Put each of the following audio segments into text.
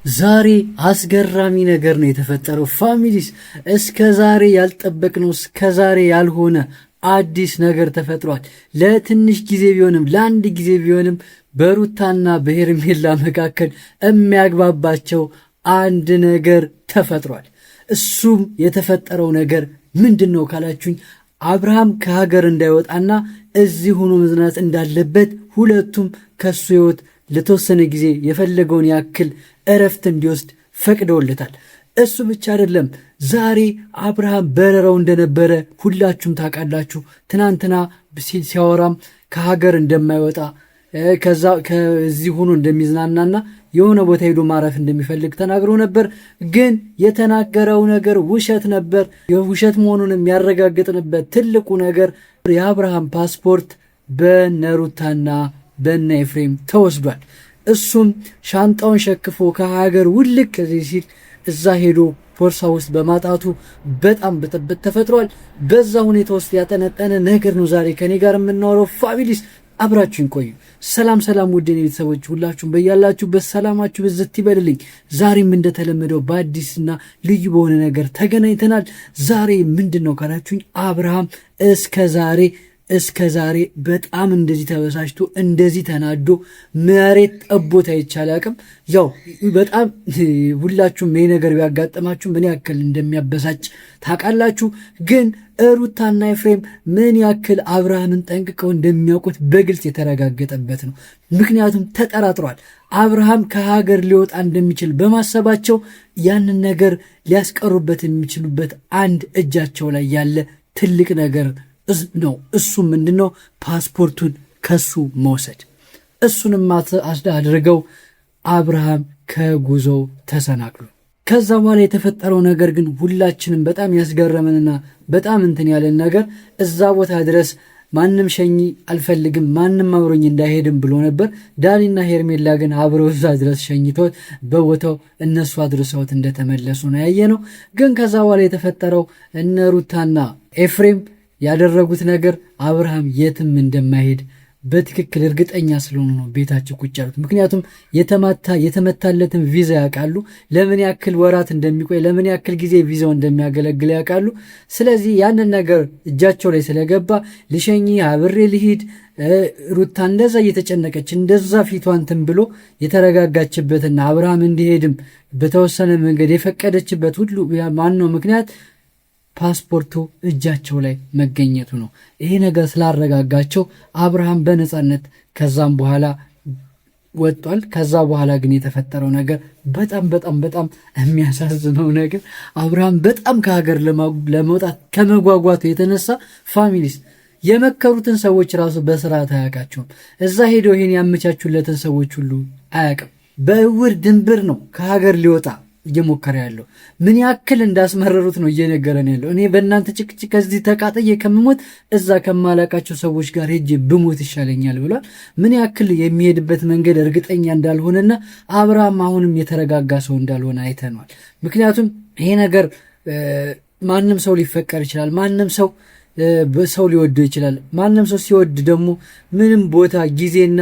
ዛሬ አስገራሚ ነገር ነው የተፈጠረው። ፋሚሊስ እስከ ዛሬ ያልጠበቅነው እስከ ዛሬ ያልሆነ አዲስ ነገር ተፈጥሯል። ለትንሽ ጊዜ ቢሆንም ለአንድ ጊዜ ቢሆንም በሩታና በሄርሜላ መካከል የሚያግባባቸው አንድ ነገር ተፈጥሯል። እሱም የተፈጠረው ነገር ምንድን ነው ካላችሁኝ አብርሃም ከሀገር እንዳይወጣና እዚህ ሆኖ መዝናናት እንዳለበት ሁለቱም ከሱ ህይወት ለተወሰነ ጊዜ የፈለገውን ያክል እረፍት እንዲወስድ ፈቅደውለታል። እሱ ብቻ አይደለም፣ ዛሬ አብርሃም በረራው እንደነበረ ሁላችሁም ታውቃላችሁ። ትናንትና ሲያወራም ከሀገር እንደማይወጣ ከዚህ ሆኖ እንደሚዝናናና የሆነ ቦታ ሄዶ ማረፍ እንደሚፈልግ ተናግሮ ነበር። ግን የተናገረው ነገር ውሸት ነበር። የውሸት መሆኑን የሚያረጋግጥንበት ትልቁ ነገር የአብርሃም ፓስፖርት በነሩታና በነ ኤፍሬም ተወስዷል። እሱም ሻንጣውን ሸክፎ ከሀገር ውልቅ ከዚህ ሲል እዛ ሄዶ ቦርሳ ውስጥ በማጣቱ በጣም ብጥብጥ ተፈጥሯል። በዛ ሁኔታ ውስጥ ያጠነጠነ ነገር ነው ዛሬ ከኔ ጋር የምናወራው። ፋሚሊስ አብራችሁን ቆዩ። ሰላም ሰላም፣ ውድ ቤተሰቦች ሁላችሁም በያላችሁበት ሰላማችሁ ብዝት ይበልልኝ። ዛሬም እንደተለመደው በአዲስና ልዩ በሆነ ነገር ተገናኝተናል። ዛሬ ምንድን ነው ካላችሁኝ አብርሃም እስከ ዛሬ በጣም እንደዚህ ተበሳጭቶ እንደዚህ ተናዶ መሬት ጠቦት አይቻል አቅም። ያው በጣም ሁላችሁም ይሄ ነገር ቢያጋጥማችሁ ምን ያክል እንደሚያበሳጭ ታውቃላችሁ። ግን ሩታና ኤፍሬም ምን ያክል አብርሃምን ጠንቅቀው እንደሚያውቁት በግልጽ የተረጋገጠበት ነው። ምክንያቱም ተጠራጥሯል። አብርሃም ከሀገር ሊወጣ እንደሚችል በማሰባቸው ያንን ነገር ሊያስቀሩበት የሚችሉበት አንድ እጃቸው ላይ ያለ ትልቅ ነገር ነው። እሱ ምንድነው? ፓስፖርቱን ከሱ መውሰድ። እሱንም አድርገው አብርሃም ከጉዞው ተሰናክሉ። ከዛ በኋላ የተፈጠረው ነገር ግን ሁላችንም በጣም ያስገረመንና በጣም እንትን ያለን ነገር እዛ ቦታ ድረስ ማንም ሸኝ አልፈልግም ማንም አብሮኝ እንዳይሄድም ብሎ ነበር። ዳኒና ሄርሜላ ግን አብረው እዛ ድረስ ሸኝተውት በቦታው እነሱ አድርሰውት እንደተመለሱ ነው ያየነው። ግን ከዛ በኋላ የተፈጠረው እነ ሩታና ኤፍሬም ያደረጉት ነገር አብርሃም የትም እንደማይሄድ በትክክል እርግጠኛ ስለሆኑ ነው ቤታቸው ቁጭ ያሉት። ምክንያቱም የተመታለትን ቪዛ ያውቃሉ። ለምን ያክል ወራት እንደሚቆይ ለምን ያክል ጊዜ ቪዛው እንደሚያገለግል ያውቃሉ። ስለዚህ ያንን ነገር እጃቸው ላይ ስለገባ ልሸኝ አብሬ ልሂድ ሩታ እንደዛ እየተጨነቀች እንደዛ ፊቷንትን ብሎ የተረጋጋችበትና አብርሃም እንዲሄድም በተወሰነ መንገድ የፈቀደችበት ሁሉ ማን ነው ምክንያት ፓስፖርቱ እጃቸው ላይ መገኘቱ ነው። ይሄ ነገር ስላረጋጋቸው አብርሃም በነፃነት ከዛም በኋላ ወጥቷል። ከዛ በኋላ ግን የተፈጠረው ነገር በጣም የሚያሳዝነው ነገር አብርሃም በጣም ከሀገር ለመውጣት ከመጓጓቱ የተነሳ ፋሚሊስ የመከሩትን ሰዎች ራሱ በስርዓት አያውቃቸውም። እዛ ሄደው ይሄን ያመቻቹለትን ሰዎች ሁሉ አያውቅም። በእውር ድንብር ነው ከሀገር ሊወጣ እየሞከረ ያለው። ምን ያክል እንዳስመረሩት ነው እየነገረን ያለው። እኔ በእናንተ ጭቅጭቅ ከዚህ ተቃጥዬ ከምሞት እዛ ከማላቃቸው ሰዎች ጋር ሄጄ ብሞት ይሻለኛል ብሏል። ምን ያክል የሚሄድበት መንገድ እርግጠኛ እንዳልሆነና አብርሃም አሁንም የተረጋጋ ሰው እንዳልሆነ አይተነዋል። ምክንያቱም ይሄ ነገር ማንም ሰው ሊፈቀር ይችላል። ማንም ሰው ሊወደው ይችላል። ማንም ሰው ሲወድ ደግሞ ምንም ቦታ ጊዜና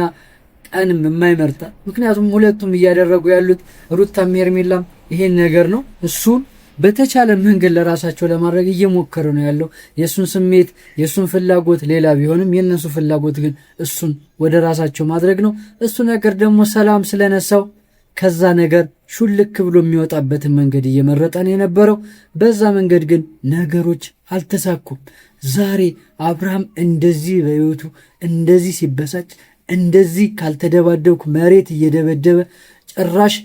ቀንም የማይመርጣ። ምክንያቱም ሁለቱም እያደረጉ ያሉት ሩታም ሄርሜላም ይሄን ነገር ነው። እሱን በተቻለ መንገድ ለራሳቸው ለማድረግ እየሞከረ ነው ያለው። የእሱን ስሜት የእሱን ፍላጎት ሌላ ቢሆንም የእነሱ ፍላጎት ግን እሱን ወደ ራሳቸው ማድረግ ነው። እሱ ነገር ደግሞ ሰላም ስለነሳው ከዛ ነገር ሹልክ ብሎ የሚወጣበትን መንገድ እየመረጠ ነው የነበረው። በዛ መንገድ ግን ነገሮች አልተሳኩም። ዛሬ አብርሃም እንደዚህ በህይወቱ እንደዚህ ሲበሳጭ እንደዚህ ካልተደባደብኩ መሬት እየደበደበ ጭራሽ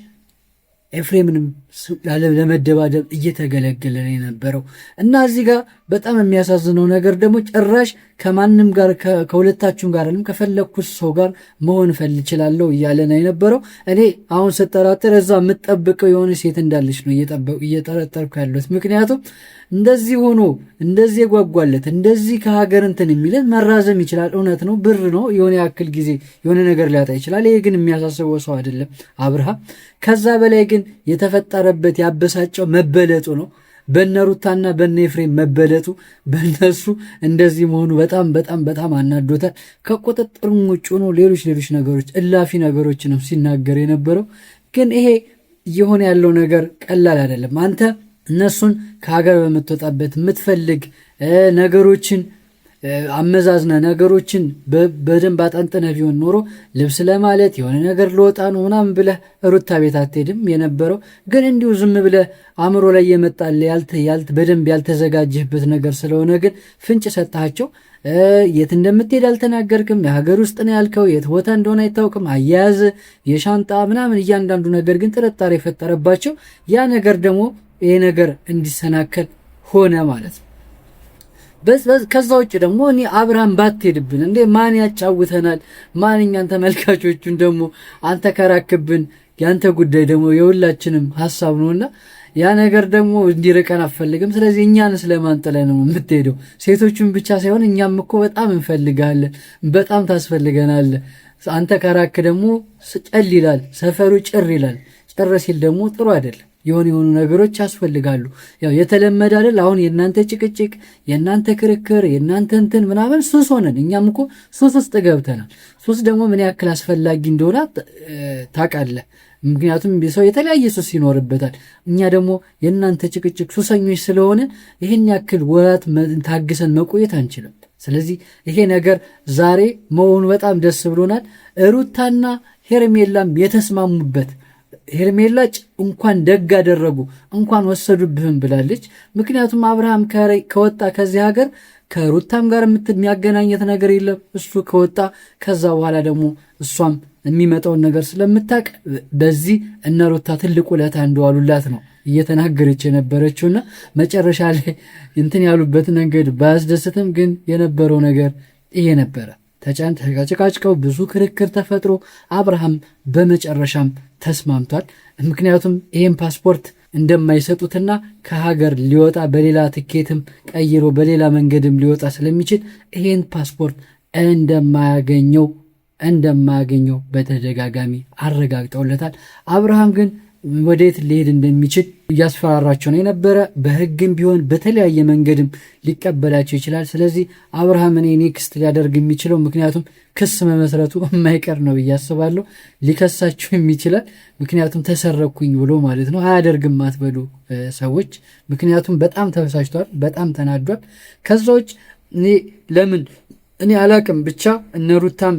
ኤፍሬምንም ለመደባደብ እየተገለገለ ነው የነበረው። እና እዚህ ጋር በጣም የሚያሳዝነው ነገር ደግሞ ጭራሽ ከማንም ጋር ከሁለታችሁም ጋር ከፈለግኩት ሰው ጋር መሆን እችላለሁ እያለ ነው የነበረው። እኔ አሁን ስጠራጠር እዛ የምጠብቀው የሆነ ሴት እንዳለች ነው እየጠረጠርኩ ያለሁት። ምክንያቱም እንደዚህ ሆኖ እንደዚህ የጓጓለት እንደዚህ ከሀገር እንትን የሚለን መራዘም ይችላል። እውነት ነው፣ ብር ነው፣ የሆነ ያክል ጊዜ የሆነ ነገር ሊያጣ ይችላል። ይሄ ግን የሚያሳስበው ሰው አይደለም አብርሃም። ከዛ በላይ ግን የተፈጠረበት ያበሳጨው መበለጡ ነው። በነሩታና በነ ኤፍሬም መበለጡ በነሱ እንደዚህ መሆኑ በጣም አናዶታል። ከቁጥጥር ውጭ ሆኖ ሌሎች ነገሮች እላፊ ነገሮችንም ሲናገር የነበረው ግን ይሄ እየሆነ ያለው ነገር ቀላል አይደለም። አንተ እነሱን ከሀገር በምትወጣበት የምትፈልግ ነገሮችን አመዛዝነ ነገሮችን በደንብ አጠንጥነ ቢሆን ኖሮ ልብስ ለማለት የሆነ ነገር ልወጣ ነው ምናምን ብለህ ሩታ ቤት አትሄድም የነበረው። ግን እንዲሁ ዝም ብለህ አእምሮ ላይ የመጣል በደንብ ያልተዘጋጀህበት ነገር ስለሆነ ግን ፍንጭ ሰጣቸው። የት እንደምትሄድ አልተናገርክም። የሀገር ውስጥ ነው ያልከው፣ የት ቦታ እንደሆነ አይታወቅም። አያያዝ፣ የሻንጣ ምናምን እያንዳንዱ ነገር ግን ጥርጣሬ የፈጠረባቸው። ያ ነገር ደግሞ ይሄ ነገር እንዲሰናከል ሆነ ማለት ነው። ከዛ ውጭ ደግሞ እኔ አብርሃም ባትሄድብን እንዴ ማን ያጫውተናል? ማንኛን ተመልካቾቹን ደግሞ አንተ ከራክብን ያንተ ጉዳይ ደግሞ የሁላችንም ሀሳብ ነውና ያ ነገር ደግሞ እንዲርቀን አፈልግም። ስለዚህ እኛን ስለማንጠለ ነው የምትሄደው። ሴቶቹን ብቻ ሳይሆን እኛም እኮ በጣም እንፈልጋለን፣ በጣም ታስፈልገናለህ። አንተ ከራክ ደግሞ ጨል ይላል፣ ሰፈሩ ጭር ይላል። ጭር ሲል ደግሞ ጥሩ አይደለም። የሆኑ ነገሮች ያስፈልጋሉ። ያው የተለመደ አይደል? አሁን የእናንተ ጭቅጭቅ፣ የእናንተ ክርክር፣ የእናንተ እንትን ምናምን ሱስ ሆነን እኛም እኮ ሱስ ውስጥ ገብተናል። ሱስ ደግሞ ምን ያክል አስፈላጊ እንደሆነ ታውቃለህ። ምክንያቱም ሰው የተለያየ ሱስ ይኖርበታል። እኛ ደግሞ የእናንተ ጭቅጭቅ ሱሰኞች ስለሆነ ይህን ያክል ወራት ታግሰን መቆየት አንችልም። ስለዚህ ይሄ ነገር ዛሬ መሆኑ በጣም ደስ ብሎናል። ሩታና ሄርሜላም የተስማሙበት ሄርሜላጭ እንኳን ደግ አደረጉ እንኳን ወሰዱብህም ብላለች። ምክንያቱም አብርሃም ከወጣ ከዚህ ሀገር ከሩታም ጋር የሚያገናኘት ነገር የለም። እሱ ከወጣ ከዛ በኋላ ደግሞ እሷም የሚመጣውን ነገር ስለምታቅ በዚህ እነ ሩታ ትልቅ ውለታ እንደዋሉላት ነው እየተናገረች የነበረችውና መጨረሻ ላይ እንትን ያሉበት መንገድ ባያስደስትም ግን የነበረው ነገር ይሄ ነበረ። ተጨቃጭቀው ብዙ ክርክር ተፈጥሮ አብርሃም በመጨረሻም ተስማምቷል። ምክንያቱም ይህን ፓስፖርት እንደማይሰጡትና ከሀገር ሊወጣ በሌላ ትኬትም ቀይሮ በሌላ መንገድም ሊወጣ ስለሚችል ይህን ፓስፖርት እንደማያገኘው በተደጋጋሚ አረጋግጠውለታል። አብርሃም ግን ወዴት ሊሄድ እንደሚችል እያስፈራራቸው ነው የነበረ። በህግም ቢሆን በተለያየ መንገድም ሊቀበላቸው ይችላል። ስለዚህ አብርሃም እኔ ኔክስት ሊያደርግ የሚችለው ምክንያቱም ክስ መመስረቱ የማይቀር ነው ብዬ አስባለሁ። ሊከሳችሁም ይችላል። ምክንያቱም ተሰረኩኝ ብሎ ማለት ነው። አያደርግም አትበሉ ሰዎች። ምክንያቱም በጣም ተበሳጭቷል፣ በጣም ተናዷል። ከዛ ውጭ እኔ አላቅም ብቻ እነ ሩታም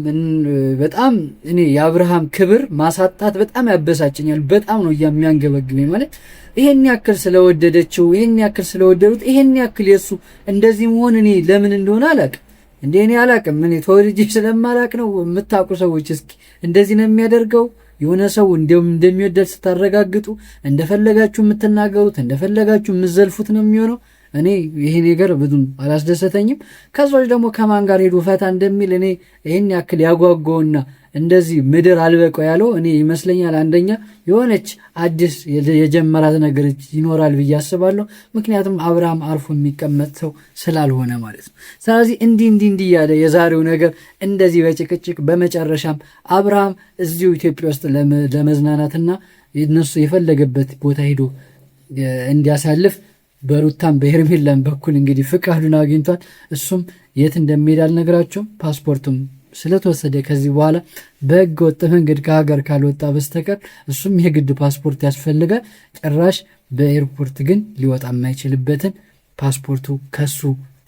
በጣም እኔ የአብርሃም ክብር ማሳጣት በጣም ያበሳጭኛል። በጣም ነው የሚያንገበግበኝ። ማለት ይሄን ያክል ስለወደደችው ይሄን ያክል ስለወደዱት ይሄን ያክል የሱ እንደዚህ መሆን እኔ ለምን እንደሆነ አላቅም። እኔ አላቅም። እኔ ተወልጄ ስለማላቅ ነው። የምታውቁ ሰዎች እስኪ እንደዚህ ነው የሚያደርገው? የሆነ ሰው እንደሚወደድ ስታረጋግጡ እንደፈለጋችሁ የምትናገሩት እንደፈለጋችሁ የምትዘልፉት ነው የሚሆነው። እኔ ይሄ ነገር ብዙም አላስደሰተኝም። ከዛች ደግሞ ከማን ጋር ሄዶ ፈታ እንደሚል እኔ ይህን ያክል ያጓጓውና እንደዚህ ምድር አልበቀው ያለው እኔ ይመስለኛል። አንደኛ የሆነች አዲስ የጀመራት ነገር ይኖራል ብዬ አስባለሁ። ምክንያቱም አብርሃም አርፎ የሚቀመጥ ሰው ስላልሆነ ማለት ነው። ስለዚህ እንዲህ ያለ የዛሬው ነገር እንደዚህ በጭቅጭቅ በመጨረሻም አብርሃም እዚሁ ኢትዮጵያ ውስጥ ለመዝናናትና እነሱ የፈለገበት ቦታ ሄዶ እንዲያሳልፍ በሩታም በሄርሜላም በኩል እንግዲህ ፍቃዱን አግኝቷል። እሱም የት እንደሚሄድ አልነግራቸውም። ፓስፖርቱም ስለተወሰደ ከዚህ በኋላ በህገ ወጥ መንገድ ከሀገር ካልወጣ በስተቀር እሱም የግድ ፓስፖርት ያስፈልጋል። ጭራሽ በኤርፖርት ግን ሊወጣ የማይችልበትን ፓስፖርቱ ከሱ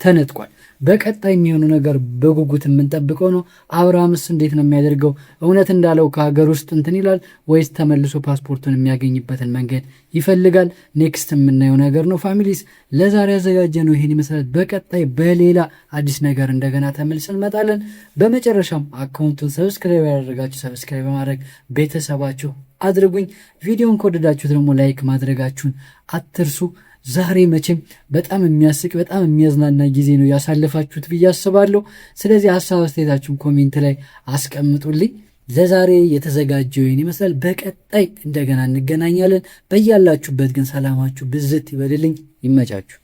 ተነጥቋል። በቀጣይ የሚሆኑ ነገር በጉጉት የምንጠብቀው ነው። አብርሃምስ እንዴት ነው የሚያደርገው? እውነት እንዳለው ከሀገር ውስጥ እንትን ይላል ወይስ ተመልሶ ፓስፖርቱን የሚያገኝበትን መንገድ ይፈልጋል? ኔክስት የምናየው ነገር ነው። ፋሚሊስ ለዛሬ ያዘጋጀ ነው ይሄን ይመስላል። በቀጣይ በሌላ አዲስ ነገር እንደገና ተመልሰን እንመጣለን። በመጨረሻም አካውንቱን ሰብስክራይብ ያደረጋችሁ ሰብስክራይብ በማድረግ ቤተሰባችሁ አድርጉኝ። ቪዲዮን ከወደዳችሁት ደግሞ ላይክ ማድረጋችሁን አትርሱ። ዛሬ መቼም በጣም የሚያስቅ በጣም የሚያዝናና ጊዜ ነው ያሳለፋችሁት ብዬ አስባለሁ። ስለዚህ ሀሳብ አስተያየታችሁን ኮሜንት ላይ አስቀምጡልኝ። ለዛሬ የተዘጋጀው ይህን ይመስላል። በቀጣይ እንደገና እንገናኛለን። በያላችሁበት ግን ሰላማችሁ ብዝት ይበልልኝ። ይመቻችሁ።